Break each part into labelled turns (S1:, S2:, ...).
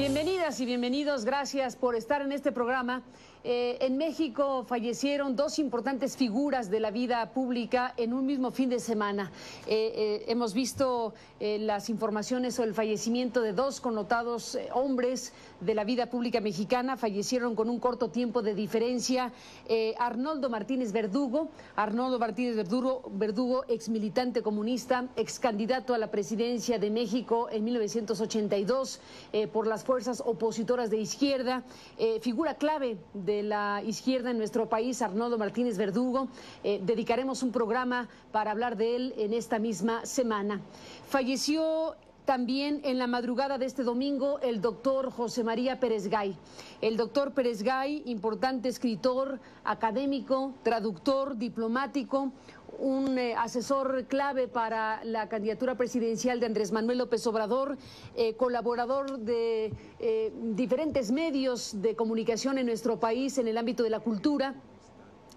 S1: Bienvenidas y bienvenidos, gracias por estar en este programa. En México fallecieron dos importantes figuras de la vida pública en un mismo fin de semana. Hemos visto las informaciones sobre el fallecimiento de dos connotados hombres de la vida pública mexicana. Fallecieron con un corto tiempo de diferencia. Arnoldo Martínez Verdugo, ex militante comunista, ex candidato a la presidencia de México en 1982 por las fuerzas opositoras de izquierda, figura clave de la izquierda en nuestro país, Arnoldo Martínez Verdugo. Dedicaremos un programa para hablar de él en esta misma semana. Falleció también en la madrugada de este domingo el doctor José María Pérez Gay. El doctor Pérez Gay, importante escritor, académico, traductor, diplomático, un asesor clave para la candidatura presidencial de Andrés Manuel López Obrador, colaborador de diferentes medios de comunicación en nuestro país en el ámbito de la cultura,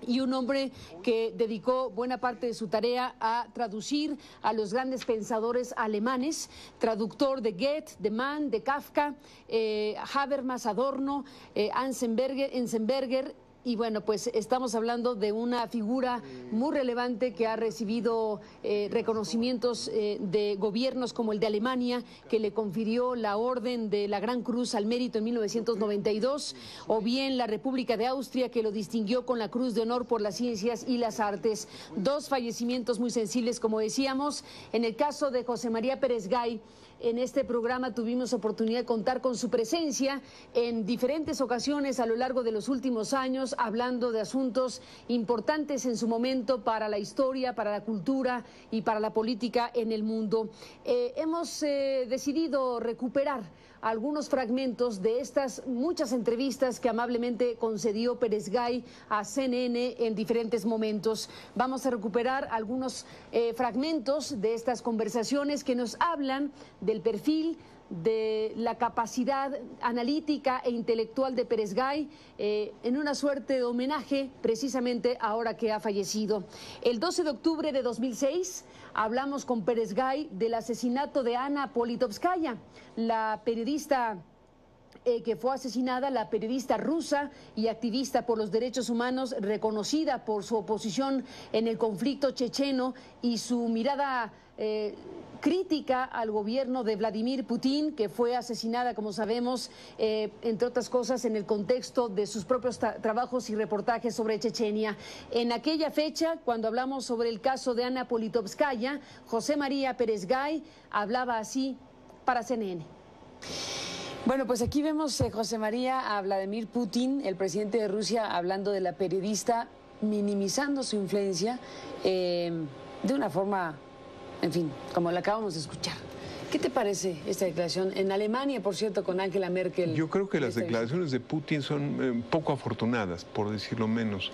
S1: y un hombre que dedicó buena parte de su tarea a traducir a los grandes pensadores alemanes, traductor de Goethe, de Mann, de Kafka, Habermas, Adorno, Enzensberger. Y bueno, pues estamos hablando de una figura muy relevante que ha recibido reconocimientos de gobiernos como el de Alemania, que le confirió la Orden de la Gran Cruz al Mérito en 1992, o bien la República de Austria, que lo distinguió con la Cruz de Honor por las Ciencias y las Artes. Dos fallecimientos muy sensibles, como decíamos. En el caso de José María Pérez Gay, en este programa tuvimos oportunidad de contar con su presencia en diferentes ocasiones a lo largo de los últimos años, hablando de asuntos importantes en su momento para la historia, para la cultura y para la política en el mundo. Hemos decidido recuperar algunos fragmentos de estas muchas entrevistas que amablemente concedió Pérez Gay a CNN en diferentes momentos. Vamos a recuperar algunos fragmentos de estas conversaciones que nos hablan del perfil, de la capacidad analítica e intelectual de Pérez Gay, en una suerte de homenaje precisamente ahora que ha fallecido. El 12 de octubre de 2006 hablamos con Pérez Gay del asesinato de Ana Politkovskaya, la periodista que fue asesinada, la periodista rusa y activista por los derechos humanos, reconocida por su oposición en el conflicto checheno y su mirada crítica al gobierno de Vladimir Putin, que fue asesinada, como sabemos, entre otras cosas, en el contexto de sus propios trabajos y reportajes sobre Chechenia. En aquella fecha, cuando hablamos sobre el caso de Ana Politkovskaya, José María Pérez Gay hablaba así para CNN. Bueno, pues aquí vemos, José María, a Vladimir Putin, el presidente de Rusia, hablando de la periodista, minimizando su influencia de una forma, en fin, como la acabamos de escuchar. ¿Qué te parece esta declaración? En Alemania, por cierto, con Angela Merkel.
S2: Yo creo que las declaraciones de Putin son poco afortunadas, por decirlo menos.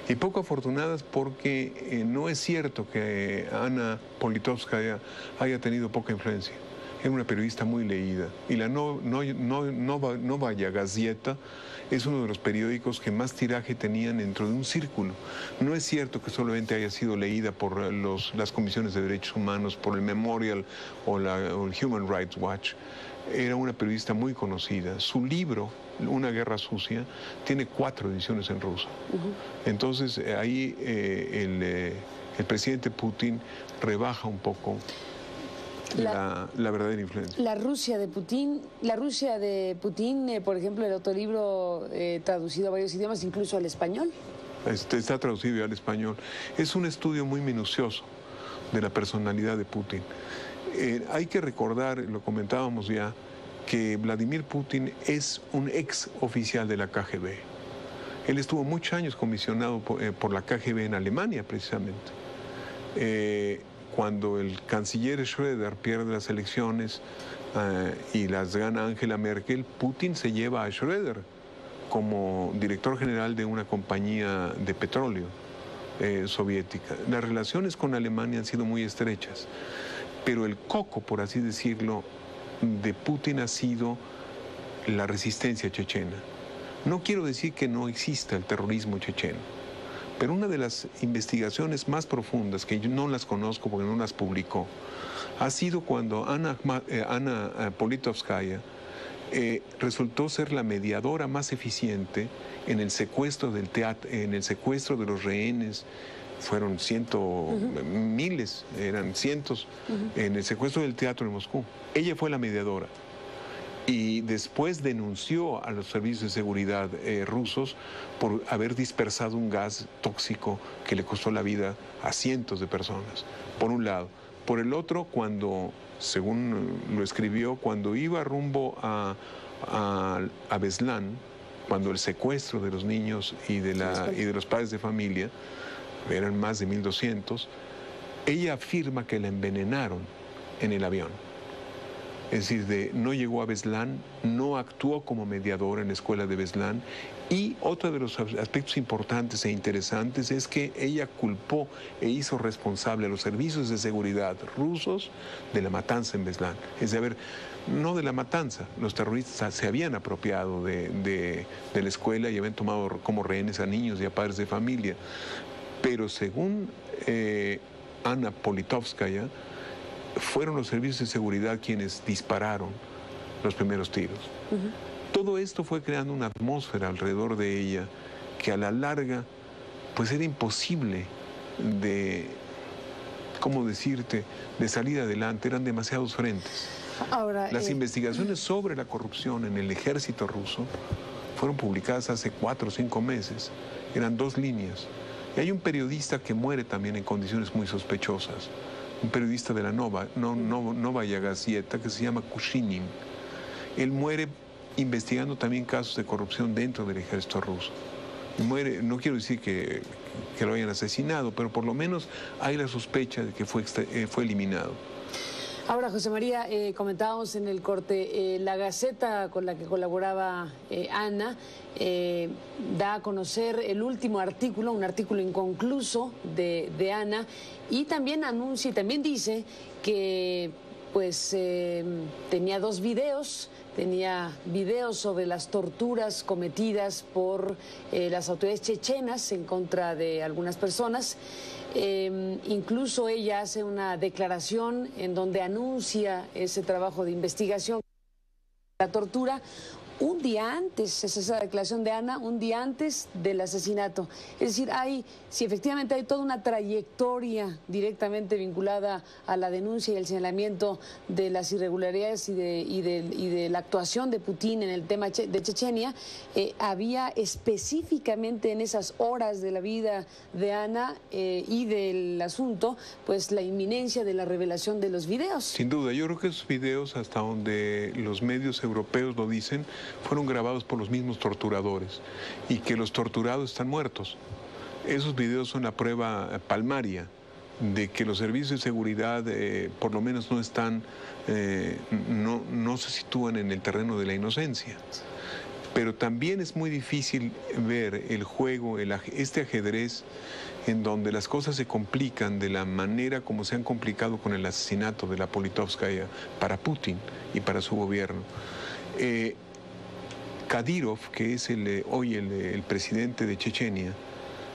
S2: Y poco afortunadas porque no es cierto que Ana Politkovskaya haya tenido poca influencia. Era una periodista muy leída. Y la Novaya Gazeta es uno de los periódicos que más tiraje tenían dentro de un círculo. No es cierto que solamente haya sido leída por las comisiones de derechos humanos, por el Memorial o el Human Rights Watch. Era una periodista muy conocida. Su libro, Una guerra sucia, tiene 4 ediciones en ruso. Entonces ahí el presidente Putin rebaja un poco la verdadera influencia.
S1: La Rusia de Putin, por ejemplo, el otro libro traducido a varios idiomas, incluso al español.
S2: Está traducido ya al español. Es un estudio muy minucioso de la personalidad de Putin. Hay que recordar, lo comentábamos ya, que Vladimir Putin es un ex oficial de la KGB. Él estuvo muchos años comisionado por la KGB en Alemania, precisamente. Cuando el canciller Schröder pierde las elecciones y las gana Angela Merkel, Putin se lleva a Schröder como director general de una compañía de petróleo soviética. Las relaciones con Alemania han sido muy estrechas, pero el coco, por así decirlo, de Putin ha sido la resistencia chechena. No quiero decir que no exista el terrorismo checheno, pero una de las investigaciones más profundas, que yo no las conozco porque no las publicó, ha sido cuando Ana Politkovskaya resultó ser la mediadora más eficiente en el secuestro del teatro, en el secuestro de los rehenes. Fueron miles, eran cientos, en el secuestro del teatro en Moscú. Ella fue la mediadora. Y después denunció a los servicios de seguridad rusos por haber dispersado un gas tóxico que le costó la vida a cientos de personas, por un lado. Por el otro, cuando, según lo escribió, cuando iba rumbo a Beslan, cuando el secuestro de los niños y de los padres de familia, eran más de 1.200, ella afirma que la envenenaron en el avión. Es decir, no llegó a Beslan, no actuó como mediadora en la escuela de Beslan. Y otro de los aspectos importantes e interesantes es que ella culpó e hizo responsable a los servicios de seguridad rusos de la matanza en Beslan. Es decir, no de la matanza, los terroristas se habían apropiado de la escuela y habían tomado como rehenes a niños y a padres de familia. Pero según Ana Politkovskaya, fueron los servicios de seguridad quienes dispararon los primeros tiros. Todo esto fue creando una atmósfera alrededor de ella que a la larga pues era imposible de, ¿cómo decirte?, de salir adelante. Eran demasiados frentes.
S1: Ahora,
S2: las investigaciones sobre la corrupción en el ejército ruso fueron publicadas hace 4 o 5 meses. Eran 2 líneas. Y hay un periodista que muere también en condiciones muy sospechosas. Un periodista de la Novaya Gazeta que se llama Kushinin. Él muere investigando también casos de corrupción dentro del ejército ruso. Muere, no quiero decir que lo hayan asesinado, pero por lo menos hay la sospecha de que fue eliminado.
S1: Ahora, José María, comentábamos en el corte, la Gaceta con la que colaboraba Ana da a conocer el último artículo, un artículo inconcluso de Ana, y también anuncia y también dice que pues tenía 2 videos. Tenía videos sobre las torturas cometidas por las autoridades chechenas en contra de algunas personas. Incluso ella hace una declaración en donde anuncia ese trabajo de investigación de la tortura. Un día antes, es esa declaración de Ana, un día antes del asesinato. Es decir, si efectivamente hay toda una trayectoria directamente vinculada a la denuncia y el señalamiento de las irregularidades y de la actuación de Putin en el tema de Chechenia, había específicamente en esas horas de la vida de Ana y del asunto, pues la inminencia de la revelación de los videos.
S2: Sin duda, yo creo que esos videos, hasta donde los medios europeos lo dicen, fueron grabados por los mismos torturadores y que los torturados están muertos. Esos videos son la prueba palmaria de que los servicios de seguridad por lo menos no se sitúan en el terreno de la inocencia. Pero también es muy difícil ver el juego, este ajedrez en donde las cosas se complican de la manera como se han complicado con el asesinato de la Politkovskaya para Putin y para su gobierno. Kadyrov, que es hoy el presidente de Chechenia,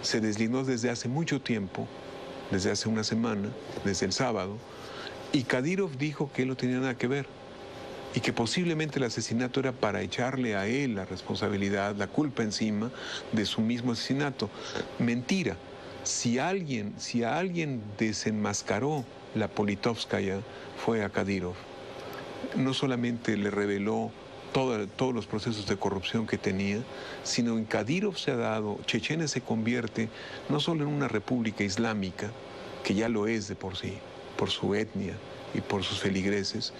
S2: se deslindó desde hace mucho tiempo, desde hace una semana, desde el sábado, y Kadyrov dijo que él no tenía nada que ver y que posiblemente el asesinato era para echarle a él la responsabilidad, la culpa encima de su mismo asesinato. Mentira. Si a alguien desenmascaró la Politkovskaya, fue a Kadyrov. No solamente le reveló todos los procesos de corrupción que tenía, sino en Kadyrov se ha dado, Chechenia se convierte no solo en una república islámica, que ya lo es de por sí, por su etnia y por sus feligreses,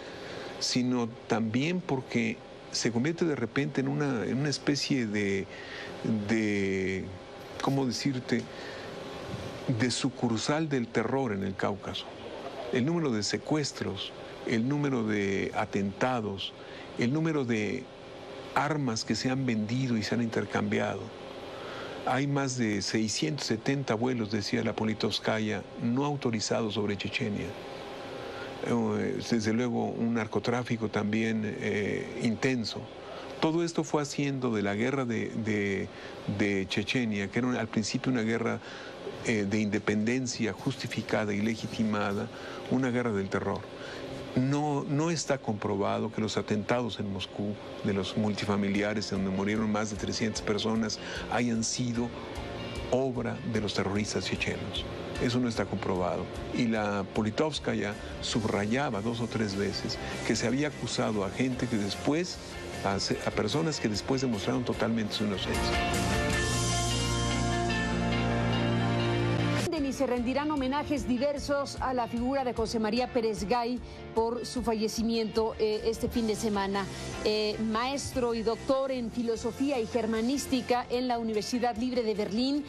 S2: sino también porque se convierte de repente en una especie de ¿cómo decirte?, de sucursal del terror en el Cáucaso. El número de secuestros, el número de atentados, el número de armas que se han vendido y se han intercambiado. Hay más de 670 vuelos, decía la Politkovskaya, no autorizados sobre Chechenia. Desde luego un narcotráfico también intenso. Todo esto fue haciendo de la guerra de Chechenia, que era al principio una guerra de independencia justificada y legitimada, una guerra del terror. No está comprobado que los atentados en Moscú de los multifamiliares, donde murieron más de 300 personas, hayan sido obra de los terroristas chechenos. Eso no está comprobado. Y la Politovskaya subrayaba 2 o 3 veces que se había acusado a gente que después, a personas que después demostraron totalmente su inocencia.
S1: Y se rendirán homenajes diversos a la figura de José María Pérez Gay por su fallecimiento este fin de semana. Maestro y doctor en filosofía y germanística en la Universidad Libre de Berlín,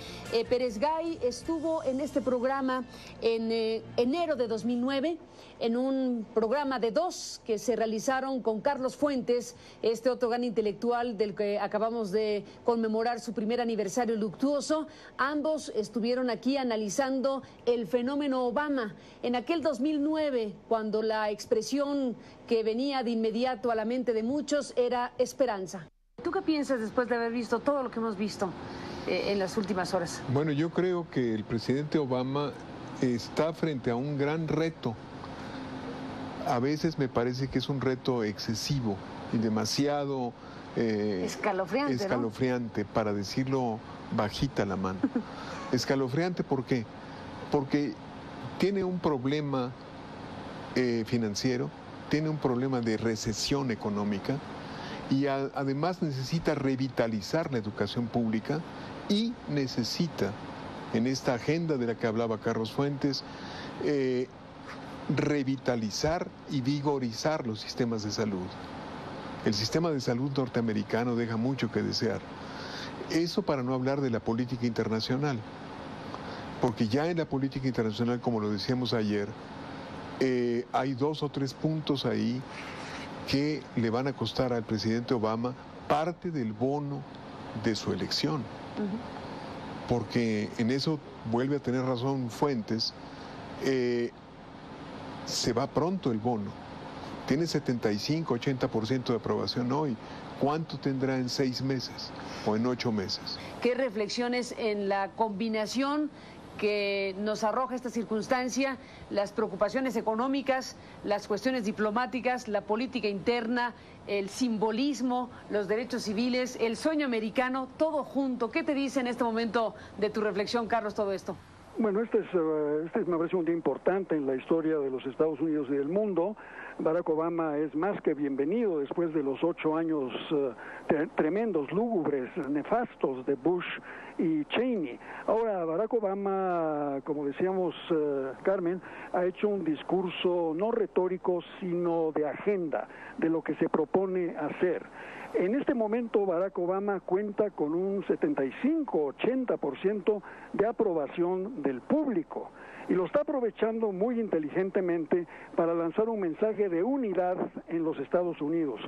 S1: Pérez Gay estuvo en este programa en enero de 2009, en un programa de 2 que se realizaron con Carlos Fuentes, este otro gran intelectual del que acabamos de conmemorar su primer aniversario luctuoso. Ambos estuvieron aquí analizando el fenómeno Obama. En aquel 2009, cuando la expresión que venía de inmediato a la mente de muchos era esperanza. ¿Tú qué piensas después de haber visto todo lo que hemos visto en las últimas horas?
S2: Bueno, yo creo que el presidente Obama está frente a un gran reto. A veces me parece que es un reto excesivo y demasiado escalofriante, ¿no? Para decirlo bajita la mano. Escalofriante, ¿por qué? Porque tiene un problema financiero, tiene un problema de recesión económica y además necesita revitalizar la educación pública y necesita, en esta agenda de la que hablaba Carlos Fuentes, revitalizar y vigorizar los sistemas de salud. El sistema de salud norteamericano deja mucho que desear. Eso para no hablar de la política internacional, porque ya en la política internacional, como lo decíamos ayer, hay 2 o 3 puntos ahí que le van a costar al presidente Obama parte del bono de su elección. Porque en eso vuelve a tener razón Fuentes, se va pronto el bono. Tiene 75-80% de aprobación hoy. ¿Cuánto tendrá en 6 meses o en 8 meses?
S1: ¿Qué reflexiones en la combinación que nos arroja esta circunstancia, las preocupaciones económicas, las cuestiones diplomáticas, la política interna, el simbolismo, los derechos civiles, el sueño americano, todo junto? ¿Qué te dice en este momento de tu reflexión, Carlos, todo esto?
S3: Bueno, este me parece un día importante en la historia de los Estados Unidos y del mundo. Barack Obama es más que bienvenido después de los 8 años tremendos, lúgubres, nefastos de Bush y Cheney. Ahora, Barack Obama, como decíamos, Carmen, ha hecho un discurso no retórico, sino de agenda, de lo que se propone hacer. En este momento Barack Obama cuenta con un 75-80% de aprobación del público y lo está aprovechando muy inteligentemente para lanzar un mensaje de unidad en los Estados Unidos.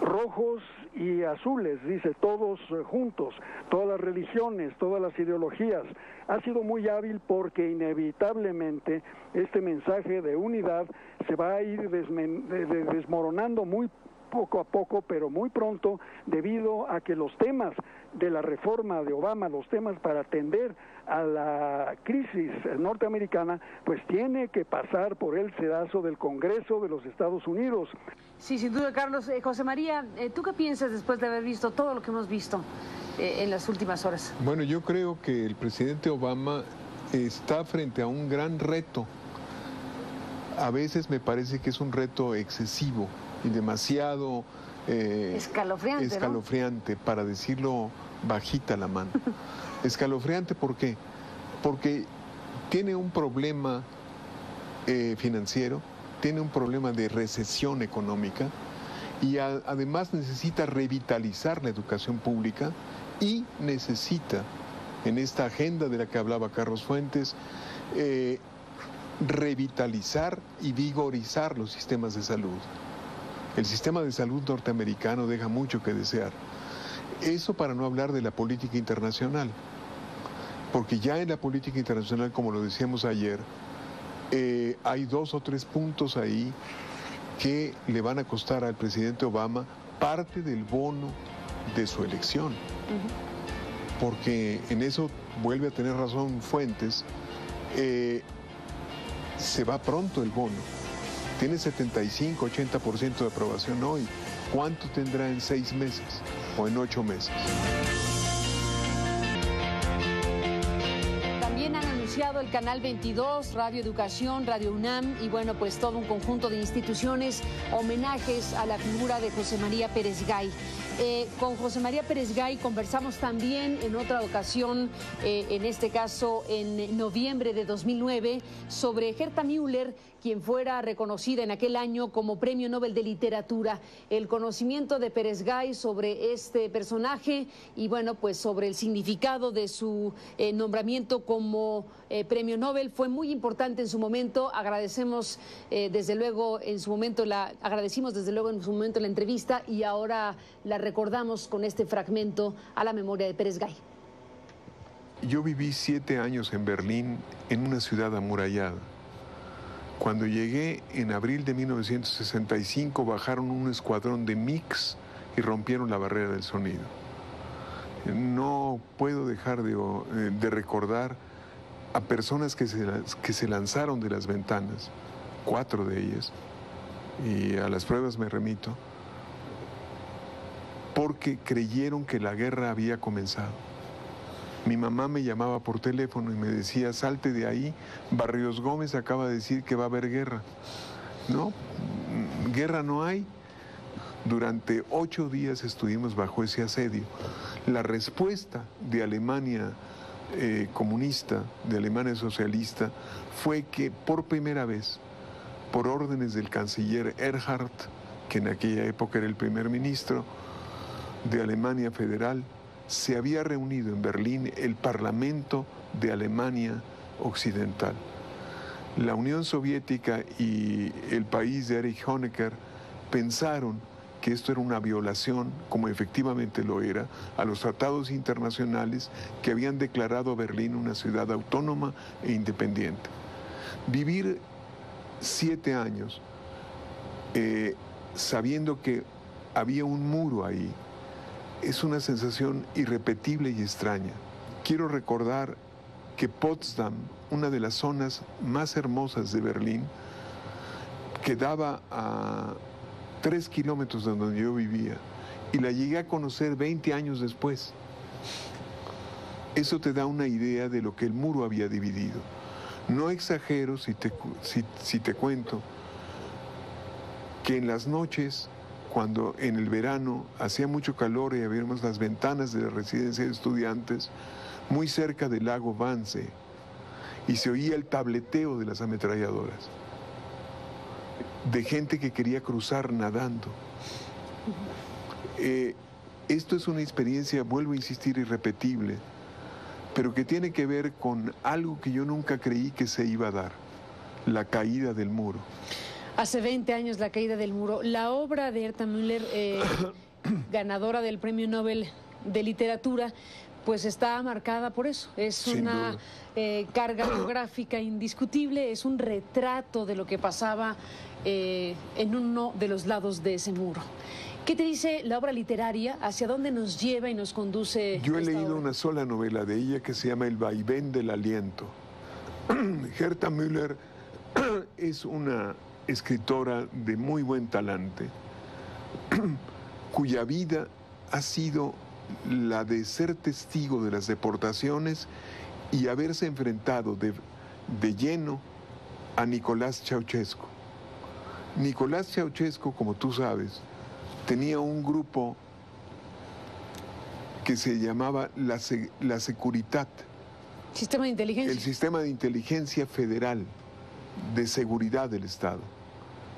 S3: Rojos y azules, dice, todos juntos, todas las religiones, todas las ideologías. Ha sido muy hábil porque inevitablemente este mensaje de unidad se va a ir desmoronando muy poco a poco, pero muy pronto, debido a que los temas de la reforma de Obama, los temas para atender a la crisis norteamericana, pues tiene que pasar por el sedazo del Congreso de los Estados Unidos.
S1: Sí, sin duda, Carlos. José María, ¿tú qué piensas después de haber visto todo lo que hemos visto en las últimas horas?
S2: Bueno, yo creo que el presidente Obama está frente a un gran reto. A veces me parece que es un reto excesivo y demasiado escalofriante, ¿no? Para decirlo bajita la mano. Escalofriante, ¿por qué? Porque tiene un problema financiero, tiene un problema de recesión económica y además necesita revitalizar la educación pública y necesita, en esta agenda de la que hablaba Carlos Fuentes, revitalizar y vigorizar los sistemas de salud. El sistema de salud norteamericano deja mucho que desear. Eso para no hablar de la política internacional, porque ya en la política internacional, como lo decíamos ayer, hay 2 o 3 puntos ahí que le van a costar al presidente Obama parte del bono de su elección. Porque en eso vuelve a tener razón Fuentes, se va pronto el bono. Tiene 75-80% de aprobación hoy. ¿Cuánto tendrá en 6 meses o en 8 meses?
S1: También han anunciado el Canal 22, Radio Educación, Radio UNAM y bueno, pues todo un conjunto de instituciones, homenajes a la figura de José María Pérez Gay. Con José María Pérez Gay conversamos también en otra ocasión, en este caso en noviembre de 2009, sobre Herta Müller, quien fuera reconocida en aquel año como Premio Nobel de Literatura. El conocimiento de Pérez Gay sobre este personaje y bueno, pues sobre el significado de su nombramiento como Premio Nobel fue muy importante en su momento. Agradecemos desde luego en su momento agradecimos desde luego en su momento la entrevista y ahora la recordamos con este fragmento a la memoria de Pérez Gay.
S2: Yo viví 7 años en Berlín, en una ciudad amurallada. Cuando llegué en abril de 1965 bajaron un escuadrón de MiGs y rompieron la barrera del sonido. No puedo dejar de recordar a personas que se lanzaron de las ventanas, 4 de ellas, y a las pruebas me remito, porque creyeron que la guerra había comenzado. Mi mamá me llamaba por teléfono y me decía, salte de ahí, Barrios Gómez acaba de decir que va a haber guerra. No, guerra no hay. Durante 8 días estuvimos bajo ese asedio. La respuesta de Alemania comunista, de Alemania socialista, fue que por primera vez, por órdenes del canciller Erhard, que en aquella época era el primer ministro de Alemania Federal, se había reunido en Berlín el Parlamento de Alemania Occidental. La Unión Soviética y el país de Erich Honecker pensaron que esto era una violación, como efectivamente lo era, a los tratados internacionales que habían declarado a Berlín una ciudad autónoma e independiente. Vivir 7 años sabiendo que había un muro ahí, es una sensación irrepetible y extraña. Quiero recordar que Potsdam, una de las zonas más hermosas de Berlín, quedaba a 3 kilómetros de donde yo vivía y la llegué a conocer 20 años después. Eso te da una idea de lo que el muro había dividido. No exagero si te cuento que en las noches, cuando en el verano hacía mucho calor y abríamos las ventanas de la residencia de estudiantes, muy cerca del lago Wannsee, y se oía el tableteo de las ametralladoras, de gente que quería cruzar nadando. Esto es una experiencia, vuelvo a insistir, irrepetible, pero que tiene que ver con algo que yo nunca creí que se iba a dar, la caída del muro.
S1: Hace 20 años la caída del muro. La obra de Herta Müller, ganadora del Premio Nobel de Literatura, pues está marcada por eso. Es una carga biográfica indiscutible, es un retrato de lo que pasaba en uno de los lados de ese muro. ¿Qué te dice la obra literaria? ¿Hacia dónde nos lleva y nos conduce?
S2: Yo he leído una sola novela de ella que se llama El vaivén del aliento. Herta Müller es una escritora de muy buen talante, cuya vida ha sido la de ser testigo de las deportaciones y haberse enfrentado de lleno a Nicolás Ceausescu. Nicolás Ceausescu, como tú sabes, tenía un grupo que se llamaba la Securitat.
S1: Sistema de inteligencia.
S2: El Sistema de Inteligencia Federal de Seguridad del Estado.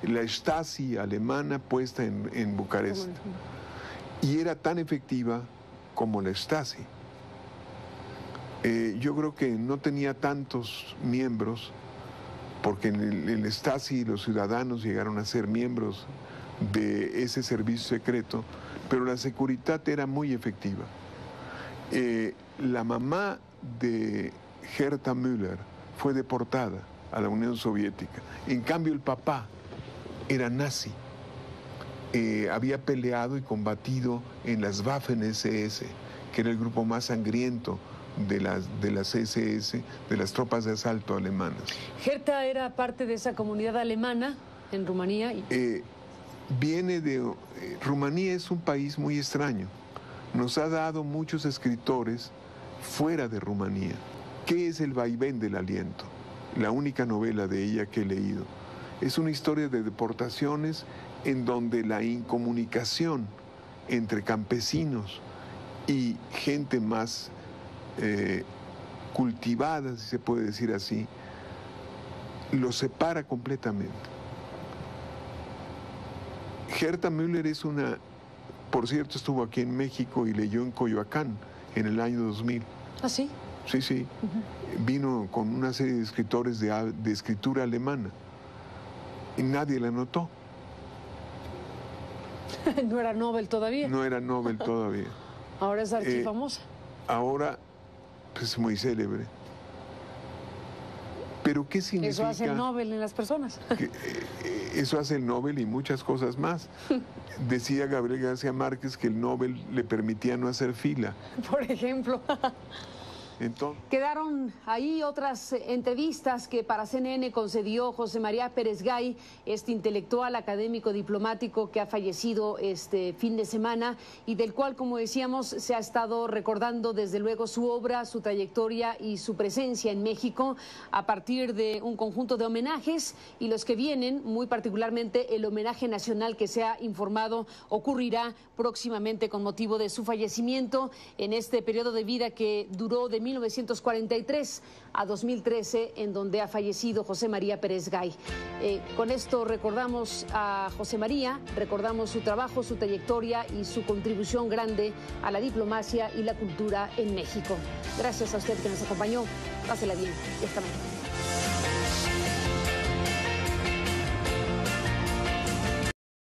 S2: La Stasi alemana puesta en Bucarest. Y era tan efectiva como la Stasi. Yo creo que no tenía tantos miembros, porque en el Stasi los ciudadanos llegaron a ser miembros de ese servicio secreto, pero la Securitat era muy efectiva. La mamá de Herta Müller fue deportada a la Unión Soviética. En cambio, el papá era nazi. Había peleado y combatido en las Waffen-SS, que era el grupo más sangriento de las SS, de las tropas de asalto alemanas.
S1: Herta era parte de esa comunidad alemana. en Rumanía.
S2: Viene de... Rumanía es un país muy extraño. Nos ha dado muchos escritores fuera de Rumanía. ¿Qué es El vaivén del aliento? La única novela de ella que he leído. Es una historia de deportaciones en donde la incomunicación entre campesinos y gente más cultivada, si se puede decir así, los separa completamente. Herta Müller es una, por cierto, estuvo aquí en México y leyó en Coyoacán en el año 2000.
S1: ¿Ah, sí?
S2: Sí, sí. Vino con una serie de escritores de escritura alemana y nadie la notó.
S1: No era Nobel todavía.
S2: No era Nobel todavía.
S1: Ahora es archifamosa.
S2: Ahora pues, es muy célebre. Pero ¿qué significa?
S1: Eso hace el Nobel en las personas.
S2: Eso hace el Nobel y muchas cosas más. Decía Gabriel García Márquez que el Nobel le permitía no hacer fila.
S1: Por ejemplo.
S2: Entonces,
S1: quedaron ahí otras entrevistas que para CNN concedió José María Pérez Gay, este intelectual académico diplomático que ha fallecido este fin de semana y del cual, como decíamos, se ha estado recordando desde luego su obra, su trayectoria y su presencia en México a partir de un conjunto de homenajes, y los que vienen, muy particularmente el homenaje nacional que se ha informado ocurrirá próximamente con motivo de su fallecimiento en este periodo de vida que duró de 1943 a 2013, en donde ha fallecido José María Pérez Gay. Con esto recordamos a José María, recordamos su trabajo, su trayectoria y su contribución grande a la diplomacia y la cultura en México. Gracias a usted que nos acompañó. Pásela bien y hasta mañana.